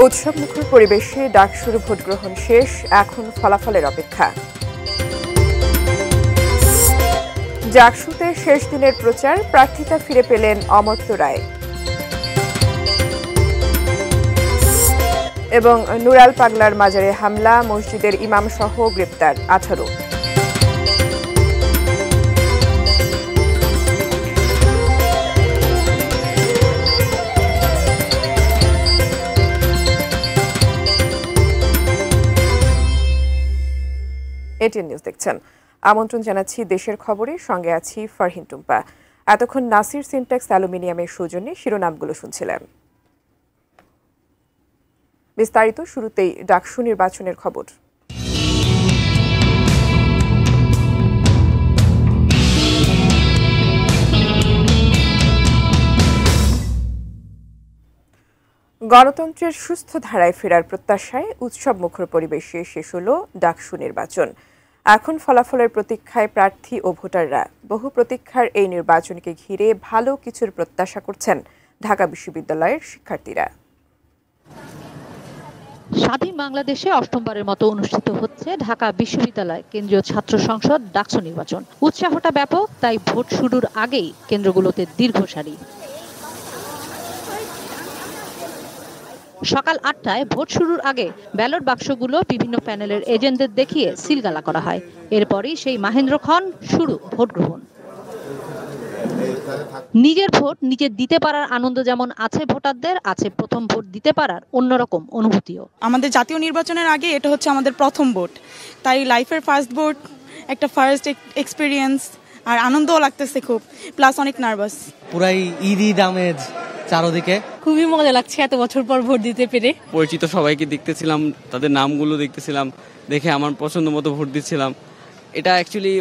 উৎসবমুখর পরিবেশে ডাকসুর ভোট গ্রহণ শেষ, এখন ফলাফলের অপেক্ষা। ডাকসুতে শেষ দিনের প্রচার, প্রার্থিতা ফিরে পেলেন অমর্ত্য রায়। এবং নুরাল পাগলার মাজারে হামলা, মসজিদের ইমাম সহ গ্রেপ্তার 18। এটিএন নিউজ দেখছেন। আমন্ত্রণ জানাচ্ছি দেশের খবরে, সঙ্গে আছি ফারহিন টুম্পা। এতক্ষণ নাসির সিনট্যাক্স অ্যালুমিনিয়ামের সৌজন্যে শিরোনামগুলো শুনছিলেন। বিস্তারিত শুরুতেই ডাকসু নির্বাচনের খবর। গণতন্ত্রের সুস্থ ধারায় ফেরার প্রত্যাশায় উৎসবমুখর পরিবেশে শেষ হল ডাকসু নির্বাচন। এখন ফলাফলের প্রতীক্ষায় প্রার্থী ও ভোটাররা। বহু প্রতীক্ষার এই নির্বাচনকে ঘিরে ভালো কিছুর প্রত্যাশা করছেন ঢাকা বিশ্ববিদ্যালয়ের শিক্ষার্থীরা। স্বাধীন বাংলাদেশে অষ্টমবারের মতো অনুষ্ঠিত হচ্ছে ঢাকা বিশ্ববিদ্যালয় কেন্দ্রীয় ছাত্র সংসদ ডাকসু নির্বাচন। উৎসাহটা ব্যাপক, তাই ভোট শুরুর আগেই কেন্দ্রগুলোতে দীর্ঘ সারি। সকাল 8টায় ভোট শুরুর আগে ব্যালট বাক্সগুলো বিভিন্ন প্যানেলের এজেন্টদের দেখিয়ে সিলগালা করা হয়। এরপরই সেই মাহেন্দ্রক্ষণ শুরু ভোট গ্রহণ। নিজের ভোট নিজে দিতে পারার আনন্দ যেমন আছে ভোটারদের, আছে প্রথম ভোট দিতে পারার অন্যরকম অনুভূতিও। আমাদের জাতীয় নির্বাচনের আগে এটা হচ্ছে আমাদের প্রথম ভোট, তাই লাইফের ফার্স্ট ভোট, একটা ফার্স্ট এক্সপিরিয়েন্স, আর আনন্দও লাগতেছে খুব, প্লাস অনেক নার্ভাস। পুরাই ঈদি আমেজ চারদিকে, খুবই মজা লাগছে এত বছর পর ভোট দিতে পেরে। পরিচিত সবাইকে দেখতেছিলাম, তাদের নামগুলো দেখতেছিলাম, দেখে আমার পছন্দ মতো ভোট দিচ্ছিলাম। এটা অ্যাকচুয়ালি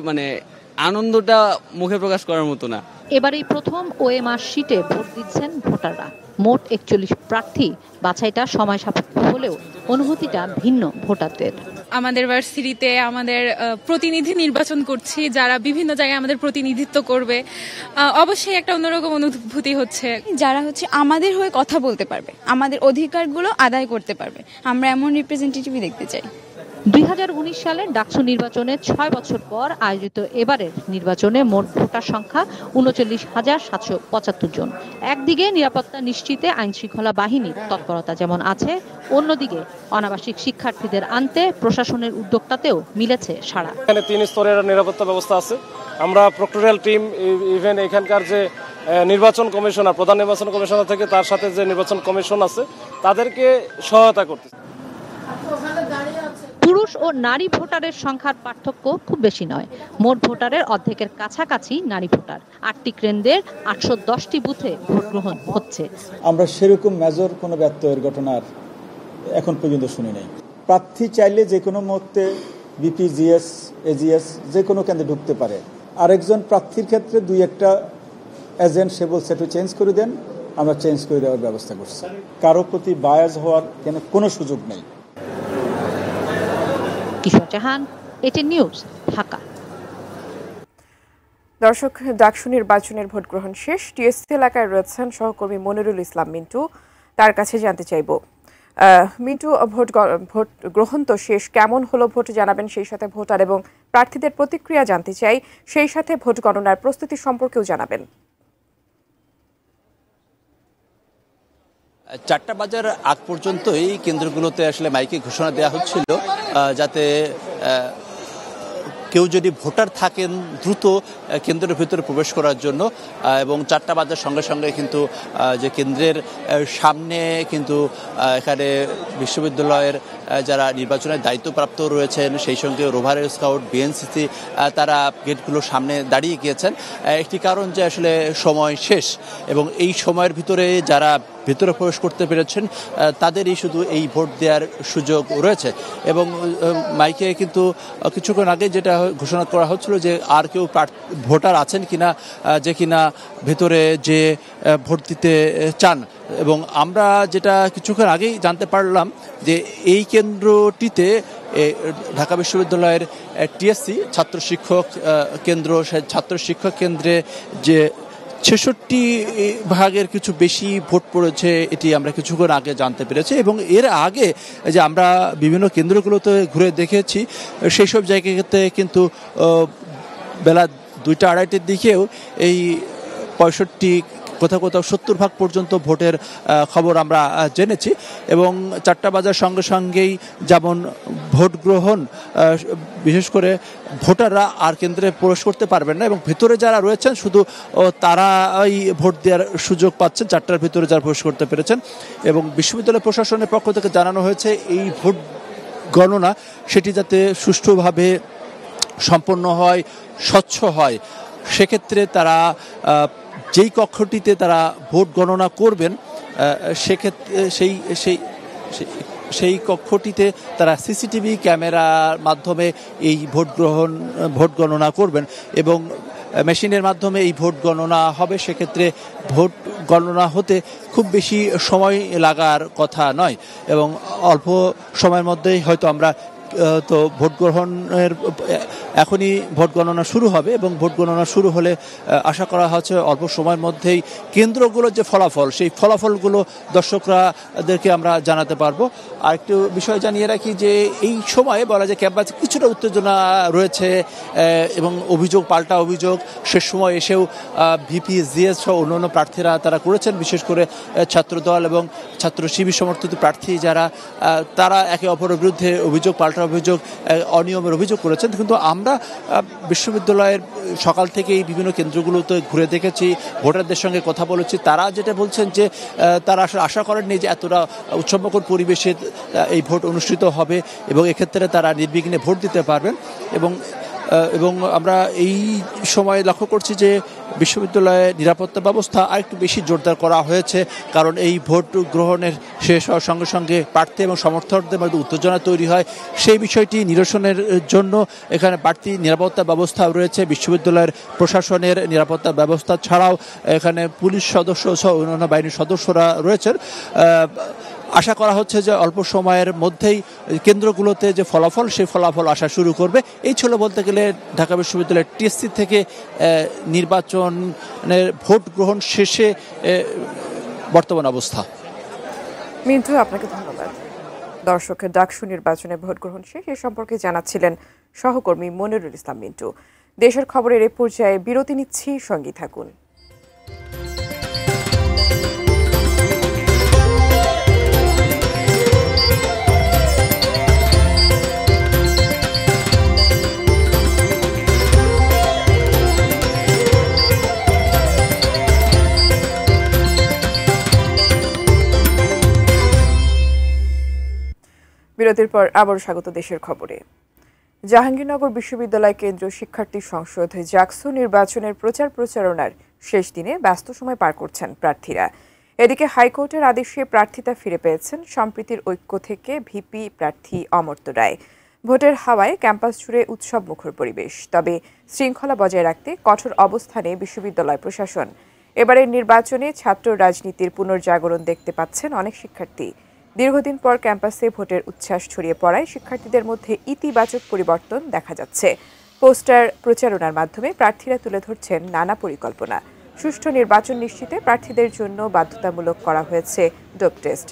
আনন্দটা মুখে প্রকাশ করার মতো না। এবারেই প্রথম ওএমআর শিটে ভোট দিচ্ছেন ভোটাররা। মোট 41 প্রার্থী, বাছাইটা সময় সাপেক্ষ হলেও অনুভূতিটা ভিন্ন ভোটারদের। আমাদের ভার্সিটিতে আমাদের প্রতিনিধি নির্বাচন করছি, যারা বিভিন্ন জায়গায় আমাদের প্রতিনিধিত্ব করবে। অবশ্যই একটা অন্যরকম অনুভূতি হচ্ছে। যারা আমাদের হয়ে কথা বলতে পারবে, আমাদের অধিকারগুলো আদায় করতে পারবে, আমরা এমন রিপ্রেজেন্টেটিভই দেখতে চাই। 2019 সালের ডাকসু নির্বাচনে 6 বছর পর আয়োজিত এবারের নির্বাচনে মোট ভোটার সংখ্যা 39,775 জন। একদিকে নিরাপত্তা নিশ্চিতে আইন শৃঙ্খলা বাহিনীর তৎপরতা যেমন আছে, অন্যদিকে অনাবাসিক শিক্ষার্থীদের আনতে প্রশাসনের উদ্যোগটাতেও মিলেছে সাড়া। এখানে 3 স্তরের নিরাপত্তা ব্যবস্থা আছে। আমরা প্রক্টোরিয়াল টিম, ইভেন এখানকার যে নির্বাচন কমিশনার, প্রধান নির্বাচন কমিশনার থেকে তার সাথে যে নির্বাচন কমিশন আছে, তাদেরকে সহায়তা করতেছে। পুরুষ ও নারী ভোটারের সংখ্যার পার্থক্য খুব বেশি নয়। মোট ভোটারের অর্ধেকের কাছাকাছি নারী ভোটার। 8টি কেন্দ্রের 810টি বুথে ভোট গ্রহণ হচ্ছে। আমরা সেরকম মেজর কোনো ব্যত্যয়ের ঘটনার এখন পর্যন্ত শুনি নাই। প্রার্থী চাইলে যে কোনো মুহূর্তে বিপি, জিএস, এজিএস যে কোনো কেন্দ্রে ঢুকতে পারে। আরেকজন প্রার্থীর ক্ষেত্রে 2-1টা এজেন্ট সে বলছে একটু চেঞ্জ করে দেন, আমরা চেঞ্জ করে দেওয়ার ব্যবস্থা করছি। কারো প্রতি বায়াস হওয়ার কোনো সুযোগ নেই। কিশোর জাহান, এটিএন নিউজ, ঢাকা। দর্শক, ডাকসু নির্বাচনের ভোট গ্রহণ শেষ। টিএসসি এলাকায় রয়েছেন সহকর্মী মনিরুল ইসলাম মিন্টু, তার কাছে জানতে চাইব। মিন্টু, ভোট গ্রহণ তো শেষ, কেমন হলো ভোট জানাবেন, সেই সাথে ভোটার এবং প্রার্থীদের প্রতিক্রিয়া জানতে চাই, সেই সাথে ভোট গণনার প্রস্তুতি সম্পর্কেও জানাবেন। 4টা বাজার আগ পর্যন্ত এই কেন্দ্রগুলোতে আসলে মাইকে ঘোষণা দেওয়া হচ্ছিল যাতে কেউ যদি ভোটার থাকেন দ্রুত কেন্দ্রের ভিতরে প্রবেশ করার জন্য। এবং 4টা বাজার সঙ্গে সঙ্গে কিন্তু যে কেন্দ্রের সামনে কিন্তু এখানে বিশ্ববিদ্যালয়ের যারা নির্বাচনের দায়িত্বপ্রাপ্ত রয়েছেন, সেই সঙ্গে রোভার স্কাউট, বিএনসিসি, তারা গেটগুলোর সামনে দাঁড়িয়ে গিয়েছেন। একটি কারণ যে আসলে সময় শেষ, এবং এই সময়ের ভিতরে যারা ভেতরে প্রবেশ করতে পেরেছেন তাদেরই শুধু এই ভোট দেওয়ার সুযোগ রয়েছে। এবং মাইকে কিন্তু কিছুক্ষণ আগে যেটা ঘোষণা করা হচ্ছিল যে আর কেউ ভোটার আছেন কিনা যে কিনা ভেতরে যে ভোট দিতে চান। এবং আমরা যেটা কিছুক্ষণ আগেই জানতে পারলাম যে এই কেন্দ্রটিতে ঢাকা বিশ্ববিদ্যালয়ের টিএসসি ছাত্র শিক্ষক কেন্দ্র, ছাত্র শিক্ষক কেন্দ্রে যে 66% কিছু বেশি ভোট পড়েছে, এটি আমরা কিছুক্ষণ আগে জানতে পেরেছি। এবং এর আগে যে আমরা বিভিন্ন কেন্দ্রগুলোতে ঘুরে দেখেছি, সেই সব জায়গাতে কিন্তু বেলা 2টা-2:30-র দিকেও এই 65 কোথাও কোথাও 70% পর্যন্ত ভোটের খবর আমরা জেনেছি। এবং 4টা বাজার সঙ্গে সঙ্গেই যেমন ভোট গ্রহণ, বিশেষ করে ভোটাররা আর কেন্দ্রে প্রবেশ করতে পারবেন না এবং ভেতরে যারা রয়েছেন শুধু তারাই ভোট দেওয়ার সুযোগ পাচ্ছেন, 4টার ভিতরে যারা প্রবেশ করতে পেরেছেন। এবং বিশ্ববিদ্যালয় প্রশাসনের পক্ষ থেকে জানানো হয়েছে এই ভোট গণনা সেটি যাতে সুষ্ঠুভাবে সম্পন্ন হয়, স্বচ্ছ হয়। সেক্ষেত্রে তারা যেই কক্ষটিতে তারা ভোট গণনা করবেন সেক্ষেত্রে সেই কক্ষটিতে তারা সিসিটিভি ক্যামেরার মাধ্যমে এই ভোট গণনা করবেন এবং মেশিনের মাধ্যমে এই ভোট গণনা হবে। সেক্ষেত্রে ভোট গণনা হতে খুব বেশি সময় লাগার কথা নয় এবং অল্প সময়ের মধ্যেই হয়তো আমরা তো ভোট গ্রহণের এখনই ভোট গণনা শুরু হবে এবং ভোট গণনা শুরু হলে আশা করা হচ্ছে অল্প সময়ের মধ্যেই কেন্দ্রগুলোর যে ফলাফল, সেই ফলাফলগুলো দর্শকরাদেরকে আমরা জানাতে পারবো। আর একটু বিষয় জানিয়ে রাখি যে এই সময়ে বলা যায় ক্যাম্পাসে কিছুটা উত্তেজনা রয়েছে এবং পাল্টা অভিযোগ শেষ সময় এসেও ভিপি জিএস সহ অন্যান্য প্রার্থীরা তারা করেছেন। বিশেষ করে ছাত্রদল এবং ছাত্র শিবির সমর্থিত প্রার্থী যারা তারা একে অপরের বিরুদ্ধে পাল্টা অভিযোগ, অনিয়মের অভিযোগ করেছেন। কিন্তু আমরা বিশ্ববিদ্যালয়ের সকাল থেকেই বিভিন্ন কেন্দ্রগুলোতে ঘুরে দেখেছি, ভোটারদের সঙ্গে কথা বলেছি। তারা যেটা বলছেন যে তারা আসলে আশা করেননি যে এতটা উৎসবমুখর পরিবেশে এই ভোট অনুষ্ঠিত হবে এবং এক্ষেত্রে তারা নির্বিঘ্নে ভোট দিতে পারবেন। এবং আমরা এই সময় লক্ষ্য করছি যে বিশ্ববিদ্যালয়ে নিরাপত্তা ব্যবস্থা আরেকটু বেশি জোরদার করা হয়েছে, কারণ এই ভোট গ্রহণের শেষ হওয়ার সঙ্গে সঙ্গে প্রার্থী এবং সমর্থকদের মধ্যে উত্তেজনা তৈরি হয়। সেই বিষয়টি নিরসনের জন্য এখানে বাড়তি নিরাপত্তা ব্যবস্থা রয়েছে। বিশ্ববিদ্যালয়ের প্রশাসনের নিরাপত্তা ব্যবস্থা ছাড়াও এখানে পুলিশ সদস্য সহ অন্যান্য বাহিনীর সদস্যরা রয়েছেন। আশা করা হচ্ছে যে অল্প সময়ের মধ্যেই কেন্দ্রগুলোতে যে ফলাফল, সেই ফলাফল আসা শুরু করবে। এই ছিল বলতে গেলে ঢাকা বিশ্ববিদ্যালয়ের টিএসসি থেকে নির্বাচনের ভোট গ্রহণ শেষে বর্তমান অবস্থা। মিন্টু, আপনাকে ধন্যবাদ। দর্শকের ডাকসু নির্বাচনে ভোট গ্রহণ শেষ এ সম্পর্কে জানাচ্ছিলেন সহকর্মী মনিরুল ইসলাম মিন্টু। দেশের খবরের এ পর্যায়ে বিরতি নিচ্ছি, সঙ্গী থাকুন। বিরতির পর আবারও স্বাগত দেশের খবরে। জাহাঙ্গীরনগর বিশ্ববিদ্যালয় কেন্দ্রীয় শিক্ষার্থী সংসদ জাকসু নির্বাচনের প্রচারণার শেষ দিনে ব্যস্ত সময় পার করছেন প্রার্থীরা। এদিকে হাইকোর্টের আদেশে প্রার্থিতা ফিরে পেয়েছেন সম্প্রীতির ঐক্য থেকে ভিপি প্রার্থী অমর্ত্য রায়। ভোটের হাওয়ায় ক্যাম্পাস জুড়ে উৎসব মুখর পরিবেশ, তবে শৃঙ্খলা বজায় রাখতে কঠোর অবস্থানে বিশ্ববিদ্যালয় প্রশাসন। এবারের নির্বাচনে ছাত্র রাজনীতির পুনর্জাগরণ দেখতে পাচ্ছেন অনেক শিক্ষার্থী। দীর্ঘদিন পর ক্যাম্পাসে ভোটের উচ্ছ্বাস ছড়িয়ে পড়ায় শিক্ষার্থীদের মধ্যে ইতিবাচক পরিবর্তন দেখা যাচ্ছে। পোস্টার প্রচারণার মাধ্যমে প্রার্থীরা তুলে ধরছেন নানা পরিকল্পনা। সুষ্ঠু নির্বাচন নিশ্চিতে প্রার্থীদের জন্য বাধ্যতামূলক করা হয়েছে ডোপ টেস্ট।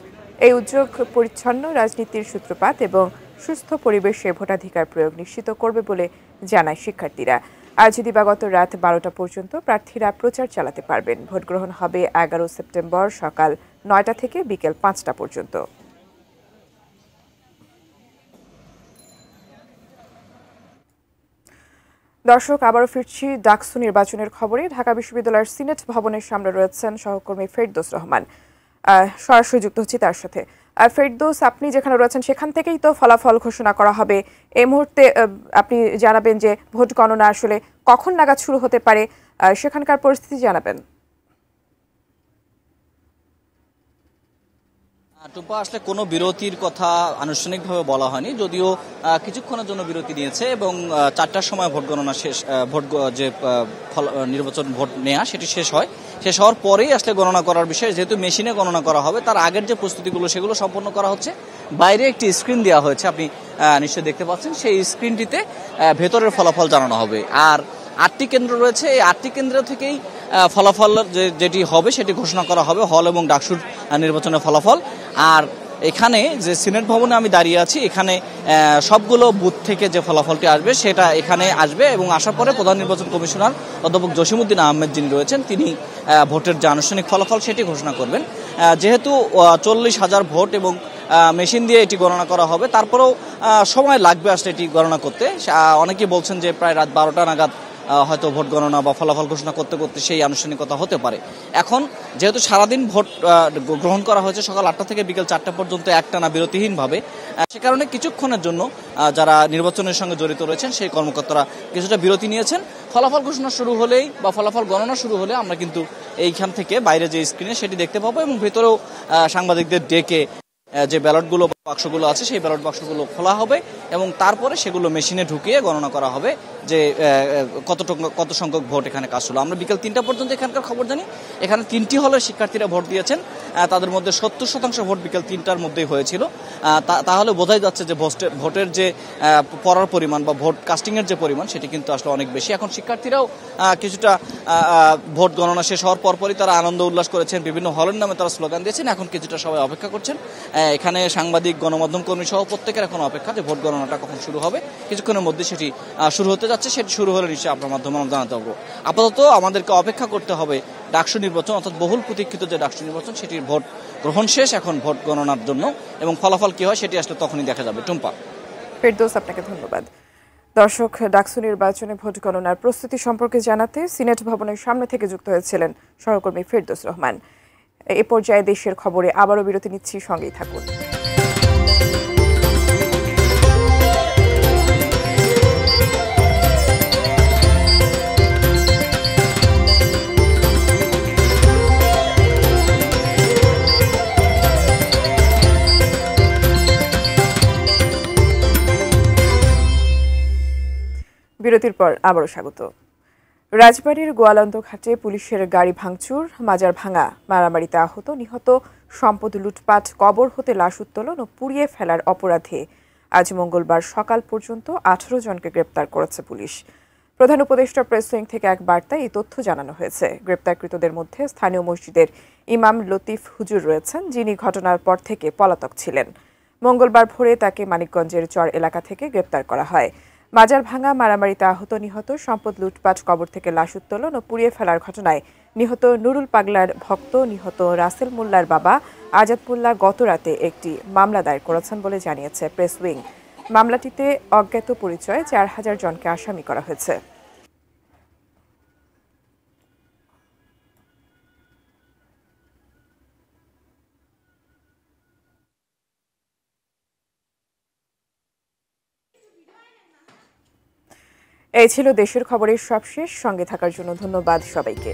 এই উদ্যোগ পরিচ্ছন্ন রাজনীতির সূত্রপাত এবং সুস্থ পরিবেশে ভোটাধিকার প্রয়োগ নিশ্চিত করবে বলে জানায় শিক্ষার্থীরা। আজ দিবাগত রাত 12টা পর্যন্ত প্রার্থীরা প্রচার চালাতে পারবেন। ভোট গ্রহণ হবে 11 সেপ্টেম্বর সকাল 9টা থেকে বিকেল 5টা পর্যন্ত। দর্শক, আবারও ফিরছি ডাকসু নির্বাচনের খবরে। ঢাকা বিশ্ববিদ্যালয়ের সিনেট ভবনের সামনে রয়েছেন সহকর্মী ফেরদৌস রহমান। সরাসরি যুক্ত হচ্ছি তার সাথে। ফেরদৌস, আপনি যেখানে রয়েছেন সেখান থেকেই তো ফলাফল ঘোষণা করা হবে। এই মুহূর্তে আপনি জানাবেন যে ভোট গণনা আসলে কখন নাগাদ শুরু হতে পারে, সেখানকার পরিস্থিতি জানাবেন। টুপা, আসলে কোনো বিরতির কথা আনুষ্ঠানিকভাবে বলা হয়নি, যদিও কিছুক্ষণের জন্য বিরতি নিয়েছে এবং 4টার সময় ভোট গণনা শেষ, নির্বাচন ভোট নেওয়া সেটি শেষ হওয়ার পরেই আসলে গণনা করার বিষয়। যেহেতু মেশিনে গণনা করা হবে, তার আগের যে প্রস্তুতিগুলো সেগুলো সম্পন্ন করা হচ্ছে। বাইরে একটি স্ক্রিন দেওয়া হয়েছে, আপনি নিশ্চয়ই দেখতে পাচ্ছেন। সেই স্ক্রিনটিতে ভেতরের ফলাফল জানানো হবে। আর 8টি কেন্দ্র রয়েছে, এই 8টি কেন্দ্র থেকেই ফলাফল যেটি হবে সেটি ঘোষণা করা হবে, হল এবং ডাকসুর নির্বাচনের ফলাফল। আর এখানে যে সিনেট ভবনে আমি দাঁড়িয়ে আছি, এখানে সবগুলো বুথ থেকে যে ফলাফলটি আসবে সেটা এখানে আসবে এবং আসার পরে প্রধান নির্বাচন কমিশনার অধ্যাপক জসিমউদ্দিন আহমেদ যিনি রয়েছেন তিনি ভোটের যে আনুষ্ঠানিক ফলাফল সেটি ঘোষণা করবেন। যেহেতু 40,000 ভোট এবং মেশিন দিয়ে এটি গণনা করা হবে, তারপরেও সময় লাগবে আসলে এটি গণনা করতে। অনেকেই বলছেন যে প্রায় রাত 12টা নাগাদ হয়তো ভোট গণনা বা ফলাফল ঘোষণা করতে করতে সেই আনুষ্ঠানিকতা হতে পারে। এখন যেহেতু সারাদিন ভোট গ্রহণ করা হয়েছে সকাল 8টা থেকে বিকেল 4টা পর্যন্ত একটানা বিরতিহীনভাবে, সে কারণে কিছুক্ষণের জন্য যারা নির্বাচনের সঙ্গে জড়িত রয়েছেন সেই কর্মকর্তারা কিছুটা বিরতি নিয়েছেন। ফলাফল ঘোষণা শুরু হলেই বা ফলাফল গণনা শুরু হলে আমরা কিন্তু এইখান থেকে বাইরে যে স্ক্রিনে সেটি দেখতে পাবো এবং ভেতরেও সাংবাদিকদের ডেকে যে ব্যালটগুলো বাক্সগুলো আছে সেই ব্যালট বাক্সগুলো খোলা হবে এবং তারপরে সেগুলো মেশিনে ঢুকিয়ে গণনা করা হবে যে কত সংখ্যক ভোট এখানে কাজ হলো। আমরা বিকেল 3টা পর্যন্ত এখানকার খবর জানি, এখানে 3টি হলের শিক্ষার্থীরা ভোট দিয়েছেন, তাদের মধ্যে 70% ভোট বিকেল 3টার মধ্যেই হয়েছিল। তাহলে বোঝাই যাচ্ছে যে ভোটের যে পড়ার পরিমাণ বা ভোট কাস্টিংয়ের যে পরিমাণ সেটি কিন্তু আসলে অনেক বেশি। এখন শিক্ষার্থীরাও কিছুটা ভোট গণনা শেষ হওয়ার পরপরই তারা আনন্দ উল্লাস করেছেন, বিভিন্ন হলের নামে তারা স্লোগান দিয়েছেন। এখন কিছুটা সবাই অপেক্ষা করছেন, এখানে সাংবাদিক গণমাধ্যম কর্মী সহ প্রত্যেকের এখন অপেক্ষা যে ভোট গণনাটা কখন শুরু হবে। কিছুক্ষণের মধ্যে সেটি শুরু হতে যাচ্ছে, সেটি শুরু হলে নিশ্চয়ই আপনার মাধ্যমে আমরা জানাতে পারবো। আপাতত আমাদেরকে অপেক্ষা করতে হবে ডাকসু নির্বাচন, অর্থাৎ বহুল প্রতীক্ষিত যে ডাকসু নির্বাচন সেটির ভোট গ্রহণ শেষ এখন ভোট গণনার জন্য, এবং ফলাফল কি হয় সেটি আসলে তখনই দেখা যাবে। টুম্পা। ফেরদৌস, আপনাকে ধন্যবাদ। দর্শক, ডাকসু নির্বাচনে ভোট গণনার প্রস্তুতি সম্পর্কে জানাতে সিনেট ভবনের সামনে থেকে যুক্ত হয়েছিলেন সহকর্মী ফেরদৌস রহমান। এ পর্যায়ে দেশের খবরে আবারও বিরতি নিচ্ছি, সঙ্গেই থাকুন। বিরতির পর আবারও স্বাগত। রাজবাড়ীর গোয়ালন্দ ঘাটে পুলিশের গাড়ি ভাঙচুর, মাজার ভাঙা, মারামারিতে আহত নিহত, সম্পদ লুটপাট, কবর হতে লাশ উত্তোলন ও পুড়িয়ে ফেলার অপরাধে আজ মঙ্গলবার সকাল পর্যন্ত 18 জনকে গ্রেপ্তার করেছে পুলিশ। প্রধান উপদেষ্টা প্রেস উইং থেকে এক বার্তায় এই তথ্য জানানো হয়েছে। গ্রেপ্তারকৃতদের মধ্যে স্থানীয় মসজিদের ইমাম লতিফ হুজুর রয়েছেন, যিনি ঘটনার পর থেকে পলাতক ছিলেন। মঙ্গলবার ভোরে তাকে মানিকগঞ্জের চর এলাকা থেকে গ্রেপ্তার করা হয়। মাজার ভাঙা, মারামারিতে আহত নিহত, সম্পদ লুটপাট, কবর থেকে লাশ উত্তোলন ও পুড়িয়ে ফেলার ঘটনায় নিহত নুরুল পাগলার ভক্ত নিহত রাসেল মোল্লার বাবা আজাদ মোল্লা গত রাতে একটি মামলা দায়ের করেছেন বলে জানিয়েছে প্রেস উইং। মামলাটিতে অজ্ঞাত পরিচয়ে 4000 জনকে আসামি করা হয়েছে। এই ছিল দেশের খবরের সবশেষ। সঙ্গে থাকার জন্য ধন্যবাদ সবাইকে।